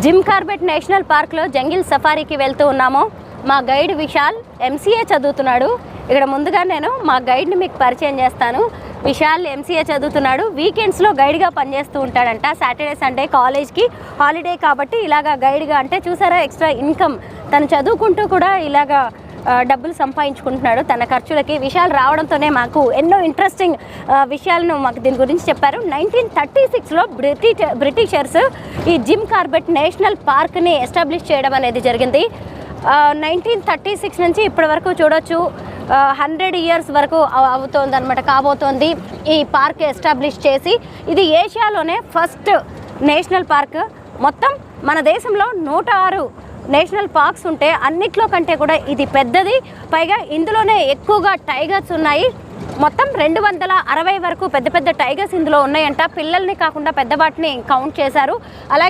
Jim Corbett national పార్క్లో jungle సఫారీకి వెళ్తూ ఉన్నాము. మా గైడ్ విశాల్ ఎంసీఏ చదువుతున్నాడు. ఇక్కడ ముందుగా నేను మా గైడ్ని మీకు పరిచయం చేస్తాను. విశాల్ ఎంసీఏ చదువుతున్నాడు. వీకెండ్స్లో గైడ్గా పనిచేస్తూ ఉంటాడంట. సాటర్డే సండే కాలేజ్కి హాలిడే కాబట్టి ఇలాగా గైడ్గా, అంటే చూసారా ఎక్స్ట్రా ఇన్కమ్. తను చదువుకుంటూ కూడా ఇలాగా డబ్బులు సంపాదించుకుంటున్నాడు తన ఖర్చులకి. విశాల్ రావడంతోనే మాకు ఎన్నో ఇంట్రెస్టింగ్ విషయాలను మాకు దీని గురించి చెప్పారు. 1936లో బ్రిటిషర్స్ ఈ జిమ్ కార్బెట్ నేషనల్ పార్క్ని ఎస్టాబ్లిష్ చేయడం అనేది జరిగింది. 1936 నుంచి ఇప్పటి వరకు చూడొచ్చు 100 years వరకు అవుతోంది అనమాట, కాబోతోంది ఈ పార్క్ ఎస్టాబ్లిష్ చేసి. ఇది ఏషియాలోనే ఫస్ట్ నేషనల్ పార్క్. మొత్తం మన దేశంలో 106 నేషనల్ పార్క్స్ ఉంటే అన్నిట్లో కంటే కూడా ఇది పెద్దది. పైగా ఇందులోనే ఎక్కువగా టైగర్స్ ఉన్నాయి. మొత్తం 260 వరకు పెద్ద పెద్ద టైగర్స్ ఇందులో ఉన్నాయంట. పిల్లల్ని కాకుండా పెద్ద వాటిని కౌంట్ చేశారు. అలాగే